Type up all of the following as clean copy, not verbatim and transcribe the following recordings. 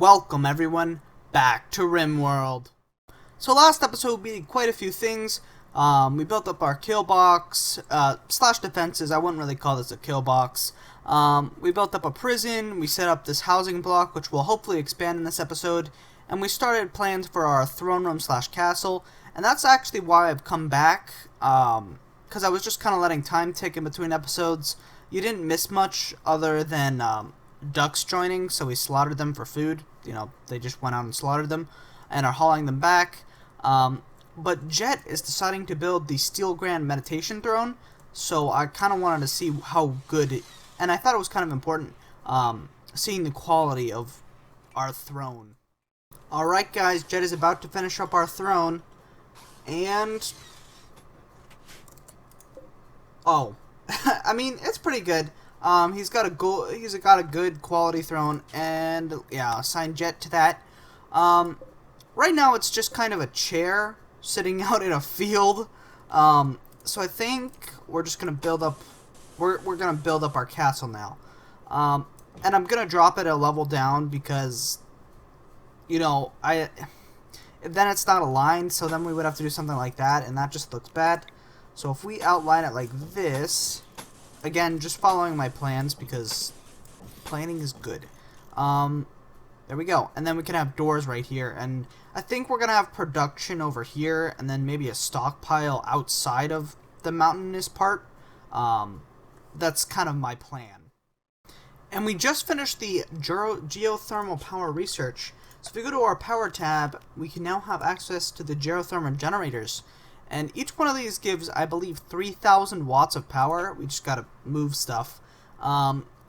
Welcome everyone back to Rimworld. So last episode we did quite a few things. We built up our kill box, slash defenses. I wouldn't really call this a kill box. We built up a prison, we set up this housing block, which we'll hopefully expand in this episode, and we started plans for our throne room slash castle, and that's actually why I've come back, because I was just kind of letting time tick in between episodes. You didn't miss much other than ducks joining, so we slaughtered them for food. You know, they just went out and slaughtered them, and are hauling them back. But Jet is deciding to build the Steel Grand Meditation Throne, so I kind of wanted to see how good it, and I thought it was kind of important, seeing the quality of our throne. Alright guys, Jet is about to finish up our throne, and... oh. I mean, it's pretty good. He's got a good quality throne, and yeah, assign Jet to that. Right now it's just kind of a chair sitting out in a field. So I think we're just gonna build up. We're gonna build up our castle now, and I'm gonna drop it a level down because, you know, then it's not aligned. So then we would have to do something like that, and that just looks bad. So if we outline it like this, again, just following my plans because planning is good. There we go. And then we can have doors right here. And I think we're going to have production over here and then maybe a stockpile outside of the mountainous part. That's kind of my plan. And we just finished the Geothermal Power research. So if we go to our power tab, we can now have access to the Geothermal Generators. And each one of these gives, I believe, 3,000 watts of power. We just gotta move stuff.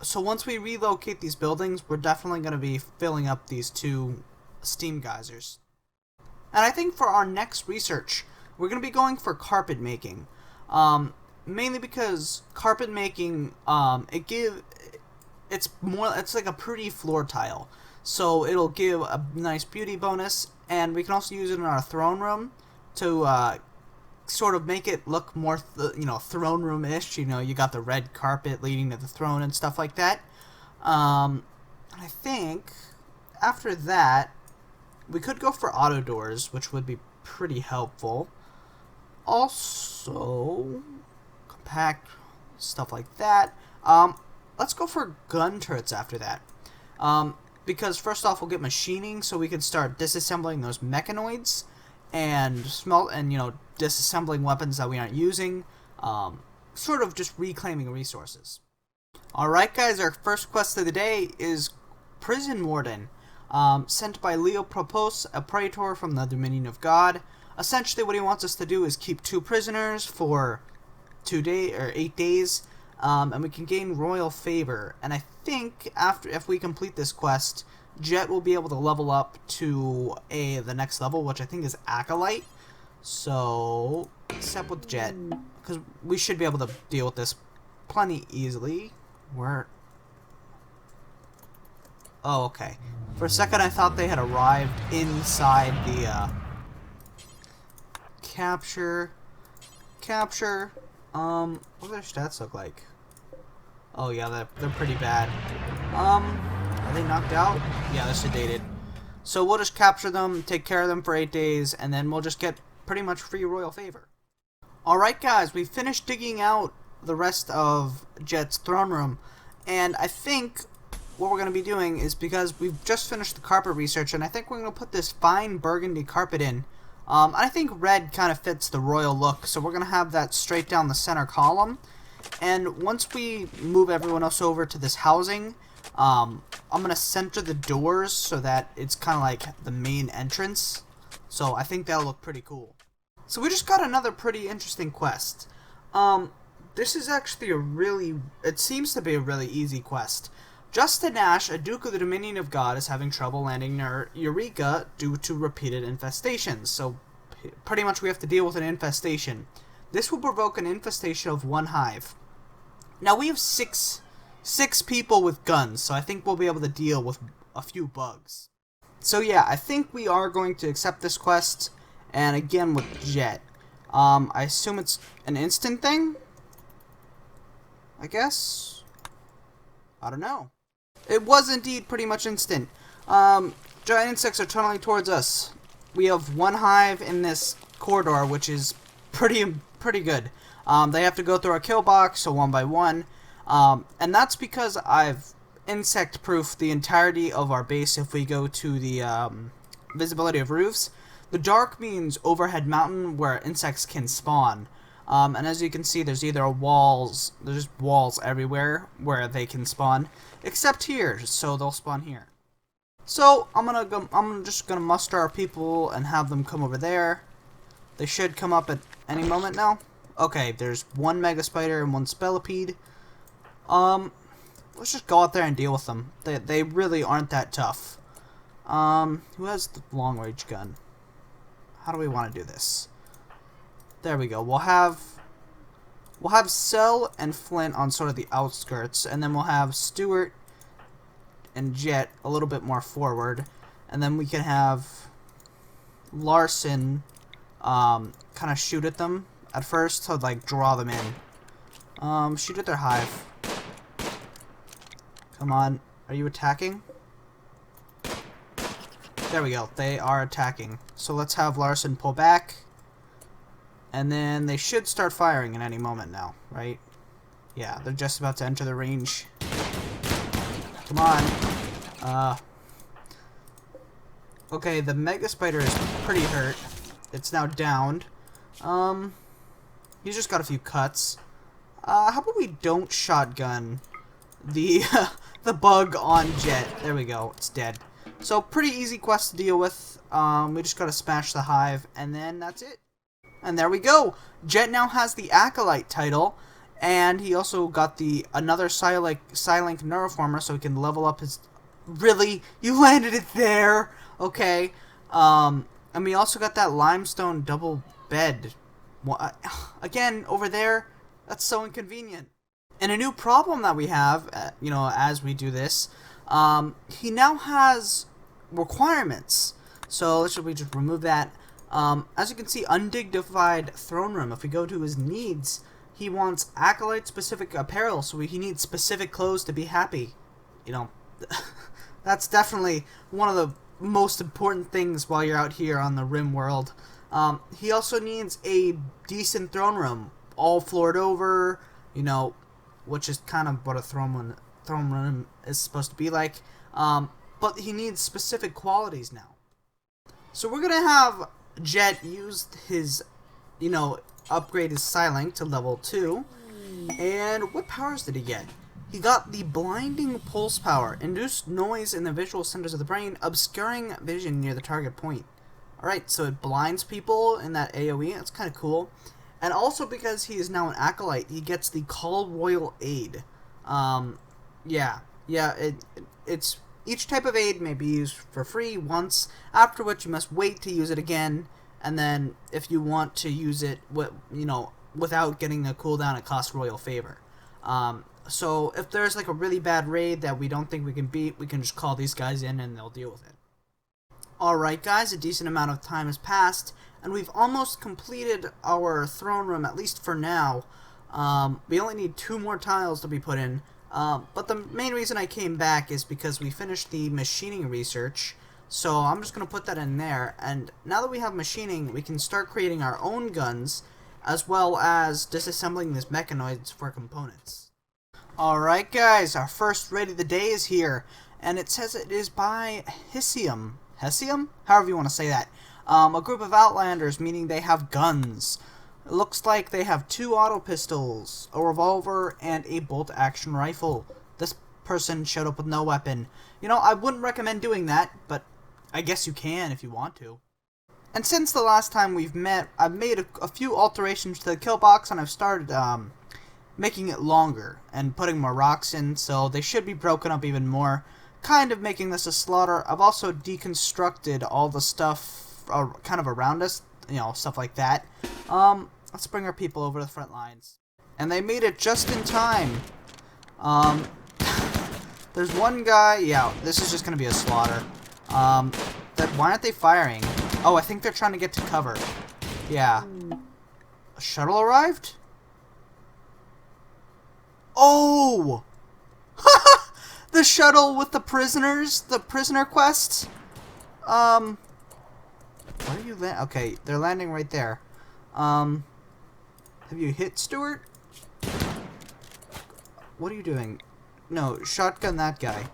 So once we relocate these buildings, we're definitely going to be filling up these two steam geysers. And I think for our next research, we're going to be going for carpet making. Mainly because carpet making, it's like a pretty floor tile. So it'll give a nice beauty bonus, and we can also use it in our throne room to sort of make it look more, throne room-ish. You know, you got the red carpet leading to the throne and stuff like that. And I think after that, we could go for auto doors, which would be pretty helpful. Also, compact stuff like that. Let's go for gun turrets after that. Because first off, we'll get machining, so we can start disassembling those mechanoids and disassembling weapons that we aren't using, sort of just reclaiming resources. Alright guys, our first quest of the day is Prison Warden, sent by Leo Propos, a praetor from the Dominion of God. Essentially what he wants us to do is keep 2 prisoners for 8 days, and we can gain royal favor. And I think if we complete this quest, Jet will be able to level up to the next level, which I think is Acolyte. So, except with Jet, because we should be able to deal with this plenty easily. Oh, okay. For a second I thought they had arrived inside the, Capture. What do their stats look like? Oh yeah, they're pretty bad. Are they knocked out? Yeah, they're sedated. So we'll just capture them, take care of them for 8 days, and then we'll just get pretty much free royal favor. Alright guys, we finished digging out the rest of Jet's throne room, and I think what we're going to be doing is, because we've just finished the carpet research, and I think we're going to put this fine burgundy carpet in. I think red kind of fits the royal look, so we're going to have that straight down the center column. And once we move everyone else over to this housing, I'm going to center the doors so that it's kind of like the main entrance. So I think that'll look pretty cool. So we just got another pretty interesting quest. This is actually it seems to be a really easy quest. Justin Nash, a Duke of the Dominion of God, is having trouble landing near Eureka due to repeated infestations. So pretty much we have to deal with an infestation. This will provoke an infestation of 1 hive. Now we have six people with guns, so I think we'll be able to deal with a few bugs. So yeah, I think we are going to accept this quest, and again with Jet. I assume it's an instant thing? I guess? I don't know. It was indeed pretty much instant. Giant insects are tunneling towards us. We have one hive in this corridor, which is pretty good. They have to go through our kill box, so one by one. And that's because I've insect-proofed the entirety of our base if we go to the visibility of roofs. The dark means overhead mountain where insects can spawn. And as you can see, there's walls everywhere where they can spawn, except here, so they'll spawn here. So I'm just gonna muster our people and have them come over there. They should come up at any moment now. Okay, there's one mega spider and one spellipede. Let's just go out there and deal with them. They really aren't that tough. Who has the long range gun? How do we want to do this? There we go. We'll have Cell and Flint on sort of the outskirts, and then we'll have Stuart and Jet a little bit more forward, and then we can have Larson kind of shoot at them at first to like draw them in. Shoot at their hive. Come on, are you attacking? There we go. They are attacking. So let's have Larson pull back. And then they should start firing at any moment now, right? Yeah, they're just about to enter the range. Come on. Okay, the Mega Spider is pretty hurt. It's now downed. He's just got a few cuts. How about we don't shotgun the the bug on Jet? There we go. It's dead. So pretty easy quest to deal with. We just gotta smash the hive, and then that's it. And there we go. Jet now has the Acolyte title, and he also got another Psylink Neuroformer, so he can level up his. Really, you landed it there. Okay. And we also got that limestone double bed. Again, over there. That's so inconvenient. And a new problem that we have, as we do this, he now has requirements. So should we just remove that? As you can see, undignified throne room. If we go to his needs, he wants Acolyte-specific apparel, so he needs specific clothes to be happy. That's definitely one of the most important things while you're out here on the Rimworld. He also needs a decent throne room, all floored over, which is kind of what a throne room is supposed to be like. But he needs specific qualities now. So we're gonna have Jet use his, upgrade his Psylink to level 2. And what powers did he get? He got the blinding pulse power, induced noise in the visual centers of the brain, obscuring vision near the target point. Alright, so it blinds people in that AoE. That's kind of cool. And also because he is now an Acolyte, he gets the Call Royal Aid. It's each type of aid may be used for free once, after which you must wait to use it again, and then if you want to use it without getting a cooldown, it costs Royal Favor. So if there's like a really bad raid that we don't think we can beat, we can just call these guys in and they'll deal with it. Alright guys, a decent amount of time has passed, and we've almost completed our throne room, at least for now. We only need 2 more tiles to be put in. But the main reason I came back is because we finished the machining research, so I'm just going to put that in there, and now that we have machining, we can start creating our own guns, as well as disassembling these mechanoids for components. Alright guys, our first raid of the day is here, and it says it is by Hessium? However you want to say that. A group of Outlanders, meaning they have guns. It looks like they have 2 auto pistols, a revolver, and a bolt-action rifle. This person showed up with no weapon. I wouldn't recommend doing that, but I guess you can if you want to. And since the last time we've met, I've made a few alterations to the kill box, and I've started making it longer and putting more rocks in, so they should be broken up even more, kind of making this a slaughter. I've also deconstructed all the stuff kind of around us, stuff like that. Let's bring our people over to the front lines. And they made it just in time. There's one guy, this is just going to be a slaughter. Why aren't they firing? Oh, I think they're trying to get to cover. Yeah. A shuttle arrived? Oh! The shuttle with the prisoners, the prisoner quest. Where are you okay, they're landing right there. Have you hit Stuart? What are you doing? No, shotgun that guy.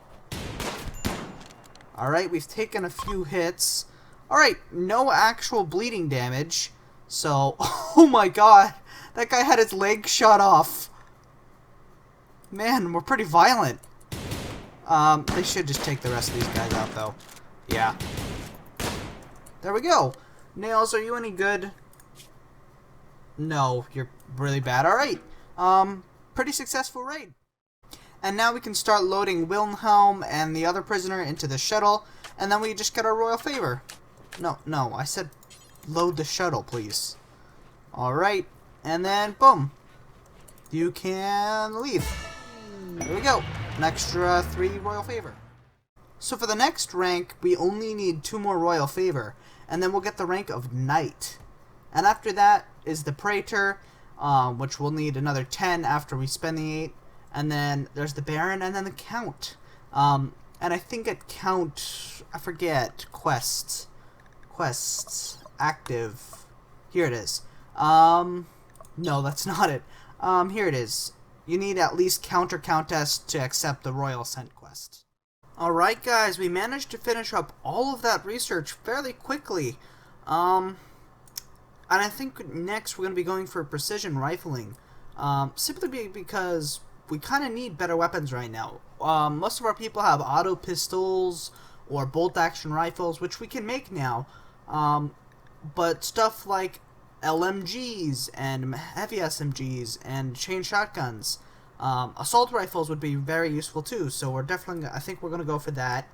Alright, we've taken a few hits. Alright, no actual bleeding damage. So, oh my god, that guy had his leg shot off. Man, we're pretty violent. They should just take the rest of these guys out, though. Yeah. There we go. Nails, are you any good? No, you're really bad. Alright. Pretty successful raid. And now we can start loading Wilhelm and the other prisoner into the shuttle, and then we just get our royal favor. No, I said load the shuttle, please. Alright, and then boom. You can leave. There we go. An extra 3 royal favor. So for the next rank, we only need 2 more royal favor, and then we'll get the rank of knight. And after that is the praetor, which we'll need another 10 after we spend the 8. And then there's the baron, and then the count. And I think at count, I forget, quests, active. Here it is. No, that's not it. Here it is. You need at least countess to accept the royal ascent quest. Alright guys, we managed to finish up all of that research fairly quickly. And I think next we're going to be going for precision rifling. Simply because we kind of need better weapons right now. Most of our people have auto pistols or bolt action rifles, which we can make now. But stuff like LMGs and heavy SMGs and chain shotguns, assault rifles would be very useful too. So we're definitely, I think we're going to go for that.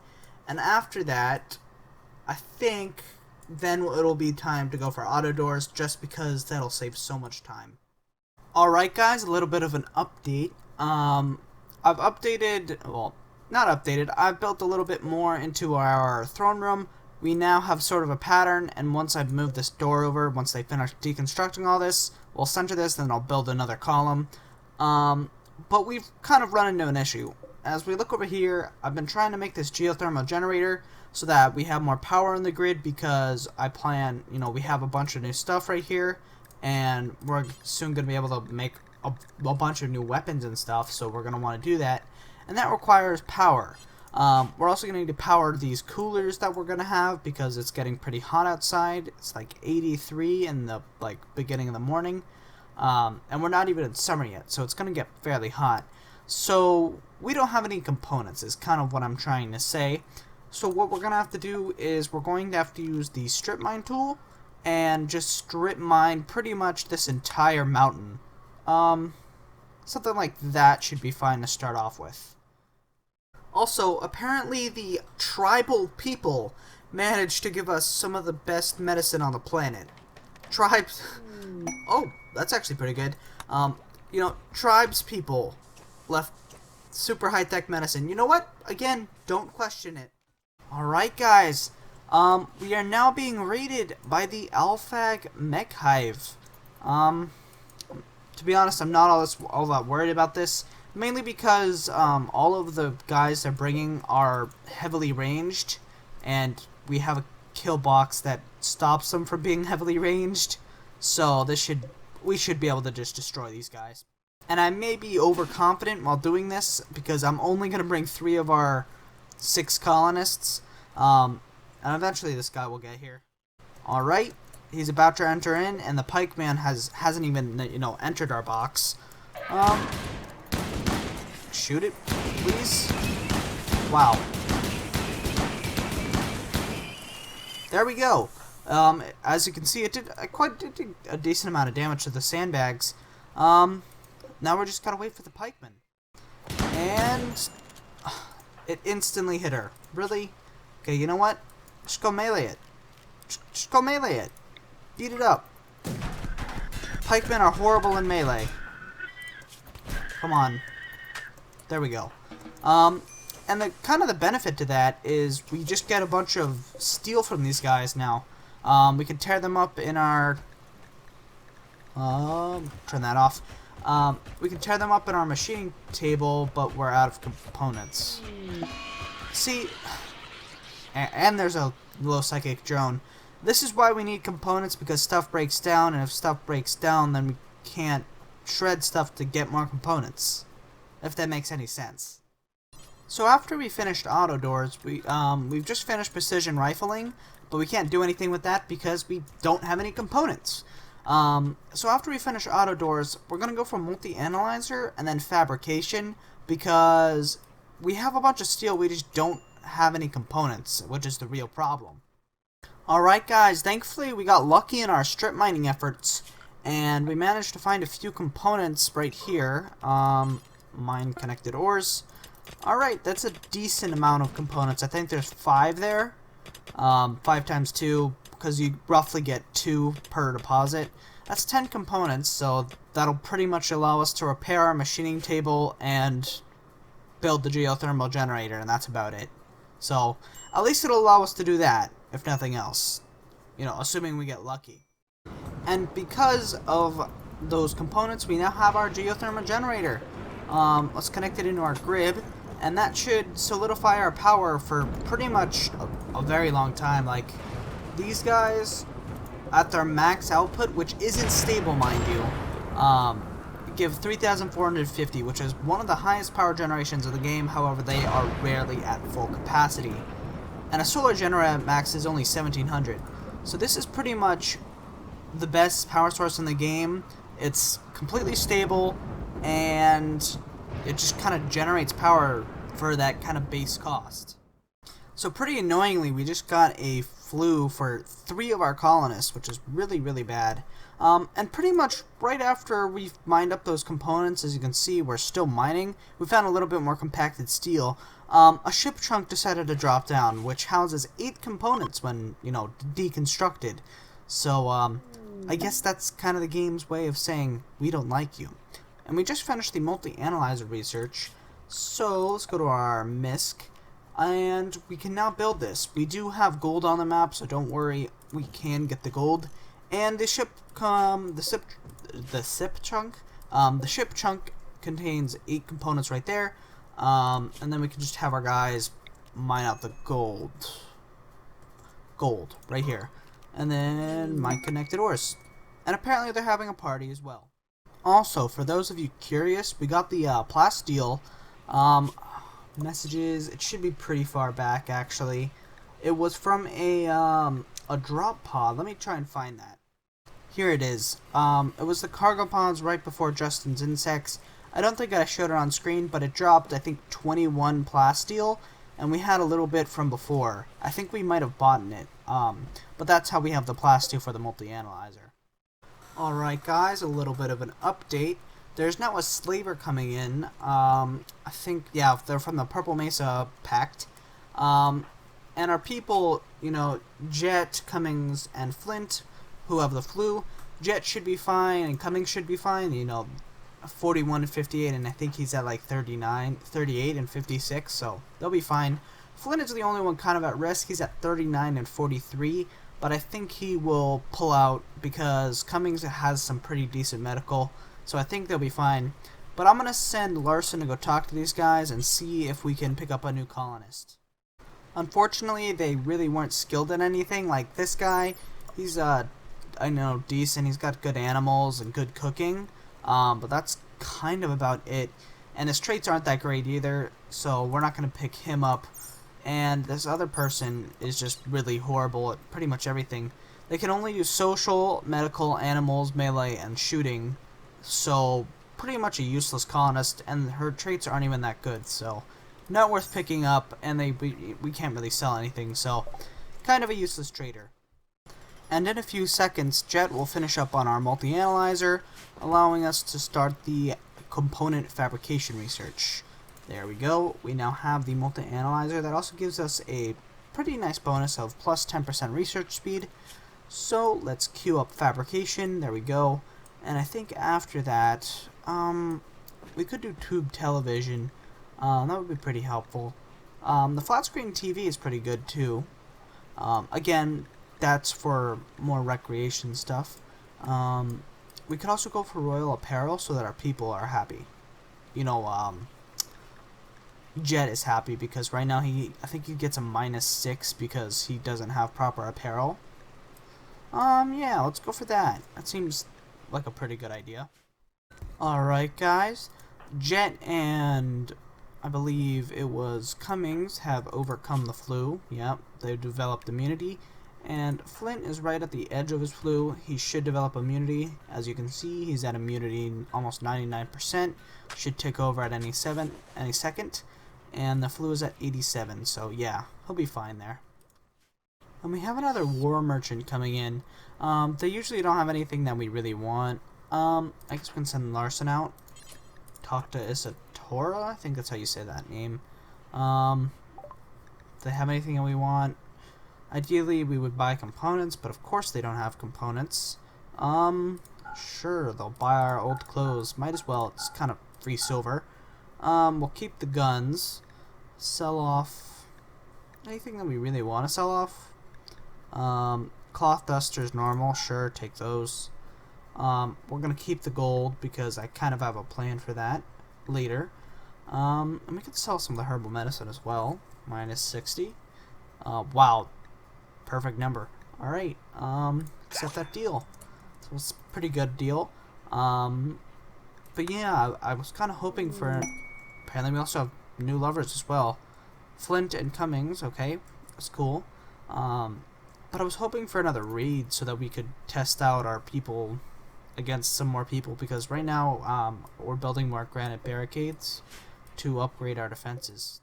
And after that, I think then it'll be time to go for auto doors, just because that'll save so much time. Alright guys, a little bit of an update. I've updated, well, not updated, I've built a little bit more into our throne room. We now have sort of a pattern, and once I've moved this door over, once they finish deconstructing all this, we'll center this, then I'll build another column. But we've kind of run into an issue. As we look over here, I've been trying to make this geothermal generator so that we have more power in the grid, because I plan, you know, we have a bunch of new stuff right here, and we're soon going to be able to make a bunch of new weapons and stuff, so we're going to want to do that, and that requires power. We're also going to need to power these coolers that we're going to have, because it's getting pretty hot outside. It's like 83 in the beginning of the morning, and we're not even in summer yet, so it's going to get fairly hot. So we don't have any components is kind of what I'm trying to say. So what we're going to have to do is we're going to have to use the strip mine tool and just strip mine pretty much this entire mountain. Something like that should be fine to start off with. Also, apparently the tribal people managed to give us some of the best medicine on the planet. Tribes... Oh, that's actually pretty good. You know, tribes people left super high-tech medicine. You know what? Again, don't question it. Alright guys, we are now being raided by the Alphage Mech Hive. To be honest, I'm not all that worried about this, mainly because all of the guys they're bringing are heavily ranged, and we have a kill box that stops them from being heavily ranged, so we should be able to just destroy these guys. And I may be overconfident while doing this, because I'm only going to bring 3 of our 6 colonists, and eventually this guy will get here. Alright, he's about to enter in, and the pikeman hasn't even, you know, entered our box. Shoot it, please. Wow. There we go. As you can see, it did a decent amount of damage to the sandbags. Now we're just gotta wait for the pikeman. And it instantly hit her. Really? Okay, you know what? Just go melee it. Just go melee it. Beat it up. Pikemen are horrible in melee. Come on. There we go. And the kind of the benefit to that is we just get a bunch of steel from these guys now. We can tear them up in our... turn that off. We can tear them up in our machining table, but we're out of components. See, and there's a low psychic drone. This is why we need components, because stuff breaks down, and if stuff breaks down, then we can't shred stuff to get more components. If that makes any sense. So after we finished auto doors, we've just finished precision rifling, but we can't do anything with that because we don't have any components. So after we finish auto doors, we're gonna go for multi-analyzer and then fabrication, because we have a bunch of steel, we just don't have any components, which is the real problem. Alright guys, thankfully we got lucky in our strip mining efforts, and we managed to find a few components right here. Mine connected ores. Alright, that's a decent amount of components. I think there's 5 there. 5 times 2, because you roughly get 2 per deposit. That's 10 components, so that'll pretty much allow us to repair our machining table and build the geothermal generator, and that's about it. So, at least it'll allow us to do that, if nothing else. You know, assuming we get lucky. And because of those components, we now have our geothermal generator. Let's connect it into our grid, and that should solidify our power for pretty much a very long time. Like, these guys, at their max output, which isn't stable, mind you, give 3,450, which is one of the highest power generations of the game. However, they are rarely at full capacity. And a solar generator at max is only 1,700. So this is pretty much the best power source in the game. It's completely stable, and it just kind of generates power for that kind of base cost. So pretty annoyingly, we just got a flu for 3 of our colonists, which is really, really bad. And pretty much right after we've mined up those components, as you can see, we're still mining. We found a little bit more compacted steel. A ship trunk decided to drop down, which houses 8 components when, you know, deconstructed. So, I guess that's kind of the game's way of saying, we don't like you. And we just finished the multi-analyzer research, so let's go to our MISC, and we can now build this. We do have gold on the map, so don't worry, we can get the gold. And the ship chunk contains 8 components right there, and then we can just have our guys mine out the gold right here, and then mine connected ores. And apparently they're having a party as well. Also, for those of you curious, we got the plasteel messages. It should be pretty far back, actually. It was from a drop pod. Let me try and find that. Here it is. It was the cargo pods right before Justin's insects. I don't think I showed it on screen, but it dropped, I think, 21 plasteel, and we had a little bit from before. I think we might have bought it, but that's how we have the plasteel for the multi-analyzer. Alright guys, a little bit of an update. There's now a slaver coming in. I think, yeah, they're from the Purple Mesa Pact. And our people, you know, Jet, Cummings, and Flint, who have the flu. Jet should be fine, and Cummings should be fine, you know, 41 and 58, and I think he's at like 38 and 56, so they'll be fine. Flint is the only one kind of at risk. He's at 39 and 43. But I think he will pull out because Cummings has some pretty decent medical, so I think they'll be fine. But I'm going to send Larson to go talk to these guys and see if we can pick up a new colonist. Unfortunately, they really weren't skilled in anything. Like this guy, he's, I know, decent. He's got good animals and good cooking, but that's kind of about it. And his traits aren't that great either, so we're not going to pick him up. And this other person is just really horrible at pretty much everything. They can only use social, medical, animals, melee, and shooting. So, pretty much a useless colonist, and her traits aren't even that good, so not worth picking up, and we can't really sell anything, so kind of a useless trader. And in a few seconds, Jet will finish up on our multi-analyzer, allowing us to start the component fabrication research. There we go. We now have the multi-analyzer. That also gives us a pretty nice bonus of plus 10% research speed. So let's queue up fabrication. There we go. And I think after that, we could do tube television. That would be pretty helpful. The flat screen TV is pretty good too. Again, that's for more recreation stuff. we could also go for royal apparel so that our people are happy. You know, Jet is happy because right now I think he gets a -6 because he doesn't have proper apparel. Yeah, let's go for that. That seems like a pretty good idea. Alright, guys. Jet and I believe it was Cummings have overcome the flu. Yep, they've developed immunity. And Flint is right at the edge of his flu. He should develop immunity. As you can see, he's at immunity almost 99%. Should take over at any second. And the flu is at 87, so yeah, he'll be fine there. And we have another war merchant coming in. They usually don't have anything that we really want. I guess we can send Larson out. Talk to Isatora, I think that's how you say that name. If they have anything that we want. Ideally, we would buy components, but of course they don't have components. Sure, they'll buy our old clothes. Might as well, it's kind of free silver. We'll keep the guns. Sell off anything that we really want to sell off. Cloth dusters normal, sure, take those. We're gonna keep the gold because I kind of have a plan for that later. And we can sell some of the herbal medicine as well. -60. Wow, perfect number. Alright, accept that deal. So it's a pretty good deal. But yeah, I was kind of hoping for. Apparently, we also have new lovers as well. Flint and Cummings, okay, that's cool. But I was hoping for another raid so that we could test out our people against some more people, because right now we're building more granite barricades to upgrade our defenses.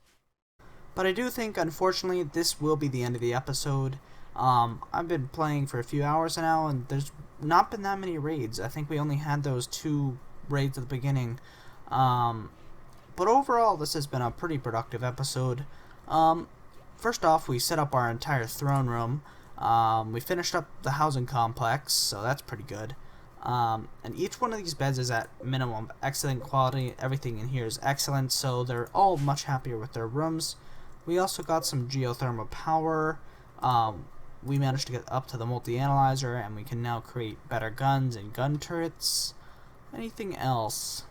But I do think, unfortunately, this will be the end of the episode. I've been playing for a few hours now, and there's not been that many raids. I think we only had those 2 raids at the beginning. But overall, this has been a pretty productive episode. First off, we set up our entire throne room. We finished up the housing complex, so that's pretty good. And each one of these beds is at minimum excellent quality. Everything in here is excellent, so they're all much happier with their rooms. We also got some geothermal power. We managed to get up to the multi-analyzer, and we can now create better guns and gun turrets. Anything else?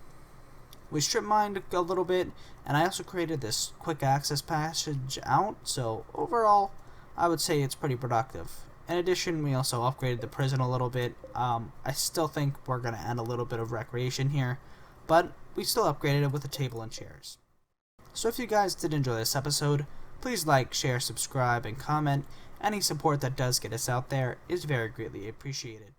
We strip mined a little bit, and I also created this quick access passage out, so overall, I would say it's pretty productive. In addition, we also upgraded the prison a little bit. I still think we're going to add a little bit of recreation here, but we still upgraded it with a table and chairs. So if you guys did enjoy this episode, please like, share, subscribe, and comment. Any support that does get us out there is very greatly appreciated.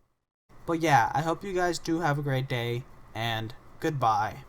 But yeah, I hope you guys do have a great day, and goodbye.